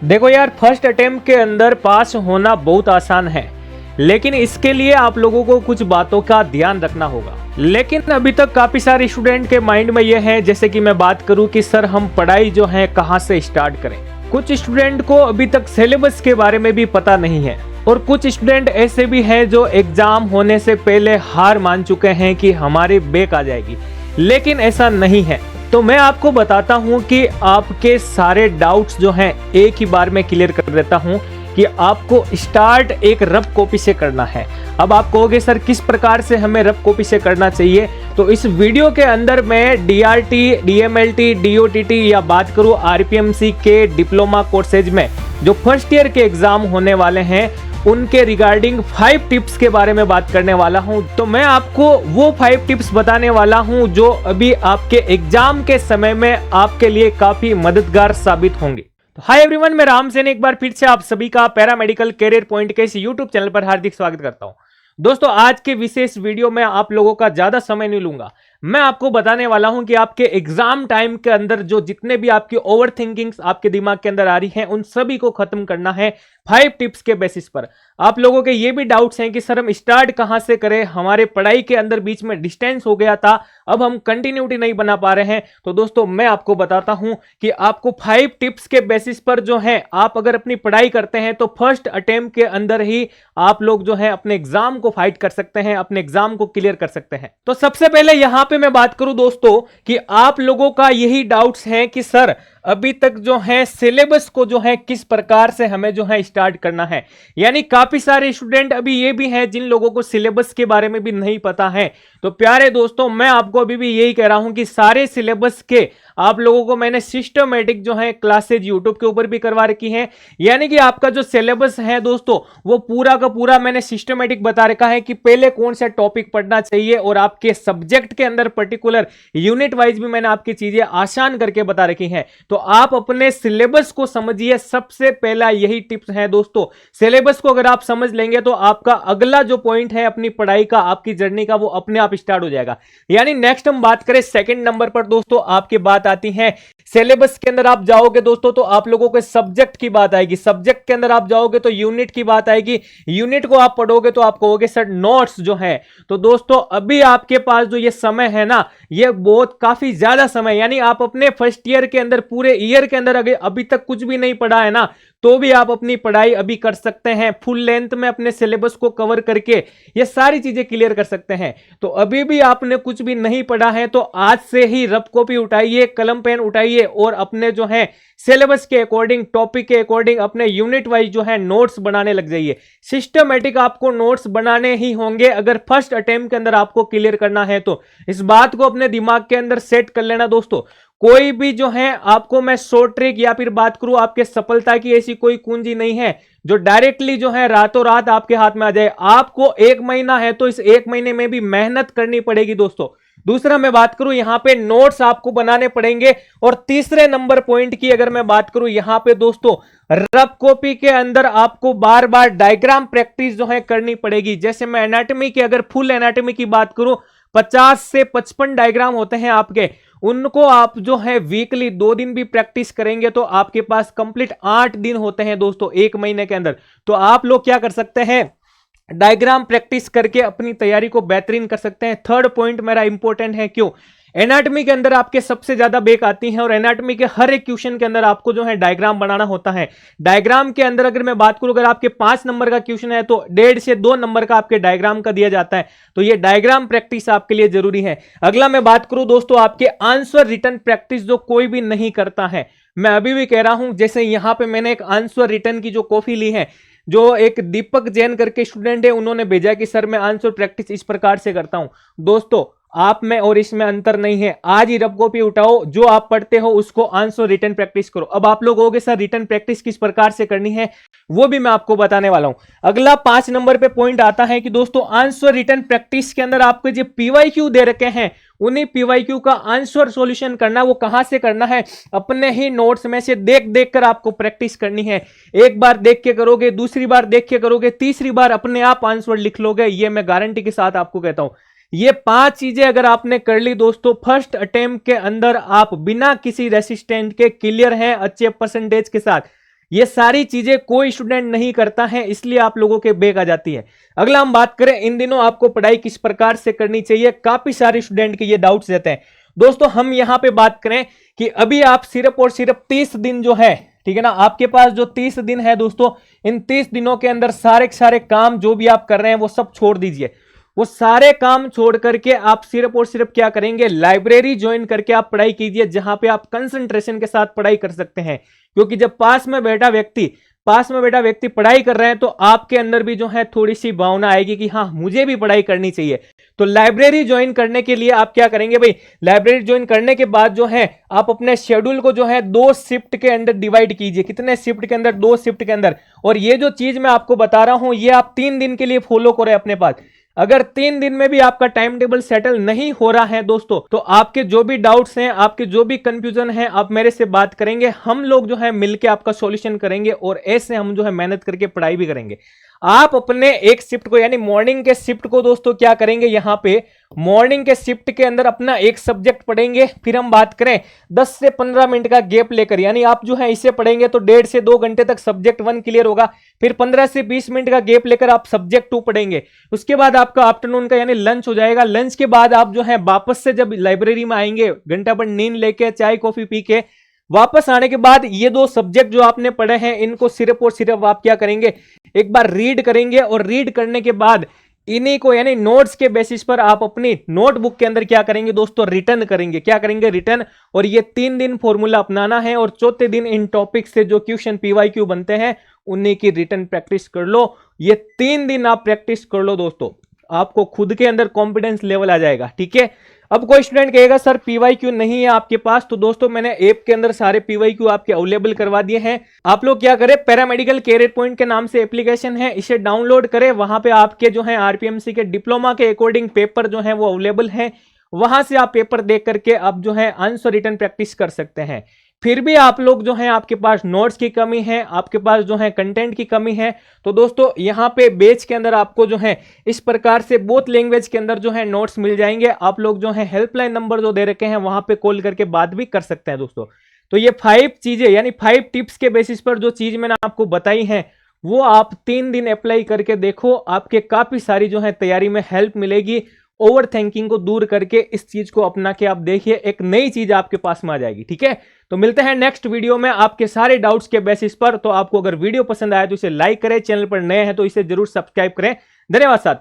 देखो यार, first attempt के अंदर पास होना बहुत आसान है, लेकिन इसके लिए आप लोगों को कुछ बातों का ध्यान रखना होगा। लेकिन अभी तक काफी सारे स्टूडेंट के माइंड में ये है, जैसे कि मैं बात करूं कि सर हम पढ़ाई जो है कहां से स्टार्ट करें। कुछ स्टूडेंट को अभी तक सिलेबस के बारे में भी पता नहीं है, और कुछ स्टूडेंट ऐसे भी हैं जो एग्जाम होने से पहले हार मान चुके हैं कि हमारी बैक आ जाएगी, लेकिन ऐसा नहीं है। तो मैं आपको बताता हूं कि आपके सारे डाउट्स जो हैं एक ही बार में क्लियर कर देता हूं कि आपको स्टार्ट एक रफ कॉपी से करना है। अब आप कहोगे सर किस प्रकार से हमें रफ कॉपी से करना चाहिए, तो इस वीडियो के अंदर मैं डीआरटी, डीएमएलटी, डीओटीटी या बात करूं आरपीएमसी के डिप्लोमा कोर्सेज में जो फर्स्ट ईयर के एग्जाम होने वाले हैं उनके रिगार्डिंग 5 टिप्स के बारे में बात करने वाला हूं। तो मैं आपको वो 5 टिप्स बताने वाला हूं जो अभी आपके एग्जाम के समय में आपके लिए काफी मददगार साबित होंगे। तो हाय एवरीवन, मैं राम सेन एक बार फिर से आप सभी का पैरामेडिकल कैरियर पॉइंट के इस यूट्यूब चैनल पर हार्दिक स्वागत करता हूं। दोस्तों, आज के विशेष वीडियो में आप लोगों का ज्यादा समय नहीं लूंगा। मैं आपको बताने वाला हूं कि आपके एग्जाम टाइम के अंदर जो जितने भी आपकी ओवर थिंकिंग्स आपके दिमाग के अंदर आ रही हैं उन सभी को खत्म करना है 5 टिप्स के बेसिस पर। आप लोगों के ये भी डाउट्स हैं कि सर हम स्टार्ट कहां से करें, हमारे पढ़ाई के अंदर बीच में डिस्टेंस हो गया था, अब हम कंटिन्यूटी नहीं बना पा रहे हैं। तो दोस्तों मैं आपको बताता हूं कि आपको 5 टिप्स के बेसिस पर जो है आप अगर अपनी पढ़ाई करते हैं तो फर्स्ट अटेम्प्ट के अंदर ही आप लोग जो है अपने एग्जाम को फाइट कर सकते हैं, अपने एग्जाम को क्लियर कर सकते हैं। तो सबसे पहले यहां पे मैं बात करूं दोस्तों कि आप लोगों का यही डाउट्स हैं कि सर अभी तक जो है सिलेबस को जो है किस प्रकार से हमें जो है स्टार्ट करना है। यानी काफी सारे स्टूडेंट अभी ये भी हैं जिन लोगों को सिलेबस के बारे में भी नहीं पता है। तो प्यारे दोस्तों, मैं आपको अभी भी यही कह रहा हूं कि सारे सिलेबस के आप लोगों को मैंने सिस्टमैटिक जो है क्लासेज यूट्यूब के ऊपर भी करवा रखी हैं। यानी कि आपका जो सिलेबस है दोस्तों वो पूरा का पूरा मैंने सिस्टमैटिक बता रखा है कि पहले कौन सा टॉपिक पढ़ना चाहिए, और आपके सब्जेक्ट के अंदर पर्टिकुलर यूनिट वाइज भी मैंने आपकी चीजें आसान करके बता रखी हैं। तो आप अपने सिलेबस को समझिए, सबसे पहला यही टिप्स है दोस्तों। सिलेबस को अगर आप समझ लेंगे तो आपका अगला जो पॉइंट है अपनी पढ़ाई का, आपकी जर्नी का, वो अपने आप स्टार्ट हो जाएगा। यानी नेक्स्ट हम बात करें सेकंड नंबर पर दोस्तों, आपकी बात आती है सिलेबस के अंदर आप जाओगे दोस्तों तो आप लोगों के सब्जेक्ट की बात आएगी, सब्जेक्ट के अंदर आप जाओगे तो यूनिट की बात आएगी, यूनिट को आप पढ़ोगे तो आप कहोगे सर नोट्स जो है। तो दोस्तों अभी आपके पास जो ये समय है ना, ये बहुत काफी ज्यादा समय, यानी आप अपने फर्स्ट ईयर के अंदर पूरे ईयर के अंदर अगर अभी तक कुछ भी नहीं पढ़ा है ना, तो भी आप अपनी पढ़ाई अभी कर सकते हैं। फुल लेंथ में अपने सिलेबस को कवर करके ये सारी चीजें क्लियर कर सकते हैं। तो अभी भी आपने कुछ भी नहीं पढ़ा है तो आज से ही रफ कॉपी उठाइए, कलम पेन उठाइए और अपने जो है सिलेबस के अकॉर्डिंग, टॉपिक के अकॉर्डिंग अपने यूनिट वाइज जो है नोट्स बनाने लग जाइए। सिस्टमैटिक आपको नोट्स बनाने ही होंगे अगर फर्स्ट अटेम्प्ट के अंदर आपको क्लियर करना है। तो इस बात को अपने दिमाग के अंदर सेट कर लेना दोस्तों। कोई भी जो है आपको मैं शॉर्ट ट्रिक या फिर बात करूं आपके सफलता की ऐसी कोई कुंजी नहीं है जो डायरेक्टली जो है रातों रात आपके हाथ में आ जाए। आपको 1 महीना है तो इस 1 महीने में भी मेहनत करनी पड़ेगी दोस्तों। दूसरा मैं बात करूं यहां पे नोट्स आपको बनाने पड़ेंगे। और तीसरे नंबर पॉइंट की अगर मैं बात करूं यहां पे दोस्तों, रफ कॉपी के अंदर आपको बार बार डायग्राम प्रैक्टिस जो है करनी पड़ेगी। जैसे मैं एनाटॉमी की अगर फुल एनाटॉमी की बात करूं 50 से 55 डायग्राम होते हैं आपके, उनको आप जो है वीकली 2 दिन भी प्रैक्टिस करेंगे तो आपके पास कंप्लीट 8 दिन होते हैं दोस्तों 1 महीने के अंदर। तो आप लोग क्या कर सकते हैं, डायग्राम प्रैक्टिस करके अपनी तैयारी को बेहतरीन कर सकते हैं। थर्ड पॉइंट मेरा इंपॉर्टेंट है, क्यों? एनाटॉमी के अंदर आपके सबसे ज्यादा बेक आती है और एनाटॉमी के हर एक क्वेश्चन के अंदर आपको जो है डायग्राम बनाना होता है। डायग्राम के अंदर अगर मैं बात करूं, अगर आपके 5 नंबर का क्वेश्चन है तो 1.5 से 2 नंबर का आपके डायग्राम का दिया जाता है। तो ये डायग्राम प्रैक्टिस आपके लिए जरूरी है। अगला मैं बात करूं दोस्तों आपके आंसर रिटर्न प्रैक्टिस, जो कोई भी नहीं करता है। मैं अभी भी कह रहा हूं, जैसे यहां पर मैंने एक आंसर रिटर्न की जो कॉपी ली है, जो एक दीपक जैन करके स्टूडेंट है, उन्होंने भेजा कि सर मैं आंसर प्रैक्टिस इस प्रकार से करता हूं। दोस्तों आप में और इसमें अंतर नहीं है। आज ही रफ कॉपी उठाओ, जो आप पढ़ते हो उसको आंसर रिटर्न प्रैक्टिस करो। अब आप लोग कहोगे सर रिटर्न प्रैक्टिस किस प्रकार से करनी है, वो भी मैं आपको बताने वाला हूं। अगला 5 नंबर पे पॉइंट आता है कि दोस्तों आंसर रिटर्न प्रैक्टिस के अंदर आपको जो पीवाईक्यू दे रखे हैं, उन्हीं पीवाईक्यू का आंसर सॉल्यूशन करना, वो कहां से करना है, अपने ही नोट्स में से देख देख कर आपको प्रैक्टिस करनी है। एक बार देख के करोगे, दूसरी बार देख के करोगे, तीसरी बार अपने आप आंसर लिख लोगे, ये मैं गारंटी के साथ आपको कहता हूं। ये 5 चीजें अगर आपने कर ली दोस्तों, फर्स्ट अटेम्प्ट के अंदर आप बिना किसी रेसिस्टेंट के क्लियर हैं अच्छे परसेंटेज के साथ। ये सारी चीजें कोई स्टूडेंट नहीं करता है, इसलिए आप लोगों के बैक आ जाती है। अगला हम बात करें इन दिनों आपको पढ़ाई किस प्रकार से करनी चाहिए, काफी सारे स्टूडेंट के ये डाउट्स रहते हैं। दोस्तों हम यहां पे बात करें कि अभी आप सिर्फ और सिर्फ 30 दिन जो है, ठीक है ना, आपके पास जो 30 दिन है दोस्तों, इन 30 दिनों के अंदर सारे के सारे काम जो भी आप कर रहे हैं वो सब छोड़ दीजिए। वो सारे काम छोड़ करके आप सिर्फ और सिर्फ क्या करेंगे, लाइब्रेरी ज्वाइन करके आप पढ़ाई कीजिए, जहां पे आप कंसंट्रेशन के साथ पढ़ाई कर सकते हैं। क्योंकि जब पास में बैठा व्यक्ति पढ़ाई कर रहे हैं तो आपके अंदर भी जो है थोड़ी सी भावना आएगी कि हाँ मुझे भी पढ़ाई करनी चाहिए। तो लाइब्रेरी ज्वाइन करने के लिए आप क्या करेंगे भाई, लाइब्रेरी ज्वाइन करने के बाद जो है आप अपने शेड्यूल को जो है 2 शिफ्ट के अंदर डिवाइड कीजिए। कितने शिफ्ट के अंदर, 2 शिफ्ट के अंदर। और ये जो चीज मैं आपको बता रहा हूं ये आप 3 दिन के लिए फॉलो करें अपने पास। अगर 3 दिन में भी आपका टाइम टेबल सेटल नहीं हो रहा है दोस्तों, तो आपके जो भी डाउट्स हैं, आपके जो भी कंफ्यूजन है, आप मेरे से बात करेंगे, हम लोग जो है मिलके आपका सॉल्यूशन करेंगे और ऐसे हम जो है मेहनत करके पढ़ाई भी करेंगे। आप अपने एक शिफ्ट को यानी मॉर्निंग के शिफ्ट को दोस्तों क्या करेंगे, यहां पे मॉर्निंग के शिफ्ट के अंदर अपना एक सब्जेक्ट पढ़ेंगे। फिर हम बात करें 10 से 15 मिनट का गैप लेकर, यानी आप जो है इसे पढ़ेंगे तो 1.5 से 2 घंटे तक सब्जेक्ट 1 क्लियर होगा। फिर 15 से 20 मिनट का गैप लेकर आप सब्जेक्ट 2 पढ़ेंगे। उसके बाद आपका आफ्टरनून का यानी लंच हो जाएगा। लंच के बाद आप जो है वापस से जब लाइब्रेरी में आएंगे, घंटा भर नींद लेके चाय कॉफी पी के वापस आने के बाद ये 2 सब्जेक्ट जो आपने पढ़े हैं इनको सिर्फ और सिर्फ आप क्या करेंगे, एक बार रीड करेंगे। और रीड करने के बाद इन्हीं को यानी नोट्स के बेसिस पर आप अपनी नोटबुक के अंदर क्या करेंगे दोस्तों, रिटर्न करेंगे। क्या करेंगे, रिटर्न। और ये 3 दिन फॉर्मूला अपनाना है और चौथे दिन इन टॉपिक से जो क्वेश्चन पीवाईक्यू बनते हैं उन्हीं की रिटर्न प्रैक्टिस कर लो। ये 3 दिन आप प्रैक्टिस कर लो दोस्तों, आपको खुद के अंदर कॉन्फिडेंस लेवल आ जाएगा। ठीक है। अब कोई स्टूडेंट कहेगा सर पीवाईक्यू नहीं है आपके पास, तो दोस्तों मैंने ऐप के अंदर सारे पीवाईक्यू आपके अवेलेबल करवा दिए हैं। आप लोग क्या करें, पैरामेडिकल कैरियर पॉइंट के नाम से एप्लीकेशन है, इसे डाउनलोड करें। वहां पे आपके जो है आरपीएमसी के डिप्लोमा के अकॉर्डिंग पेपर जो है वो अवेलेबल है। वहां से आप पेपर देख करके आप जो है आंसर रिटर्न प्रैक्टिस कर सकते हैं। फिर भी आप लोग जो है आपके पास नोट्स की कमी है, आपके पास जो है कंटेंट की कमी है, तो दोस्तों यहाँ पे बैच के अंदर आपको जो है इस प्रकार से बोथ लैंग्वेज के अंदर जो है नोट्स मिल जाएंगे। आप लोग जो है हेल्पलाइन नंबर जो दे रखे हैं वहां पे कॉल करके बात भी कर सकते हैं दोस्तों। तो ये 5 चीजें यानी 5 टिप्स के बेसिस पर जो चीज मैंने आपको बताई है वो आप 3 दिन अप्लाई करके देखो, आपके काफी सारी जो है तैयारी में हेल्प मिलेगी। ओवर थिंकिंग को दूर करके इस चीज को अपना के आप देखिए, एक नई चीज आपके पास में आ जाएगी। ठीक है। तो मिलते हैं नेक्स्ट वीडियो में आपके सारे डाउट्स के बेसिस पर। तो आपको अगर वीडियो पसंद आया तो इसे लाइक करें, चैनल पर नए हैं तो इसे जरूर सब्सक्राइब करें। धन्यवाद साथियों।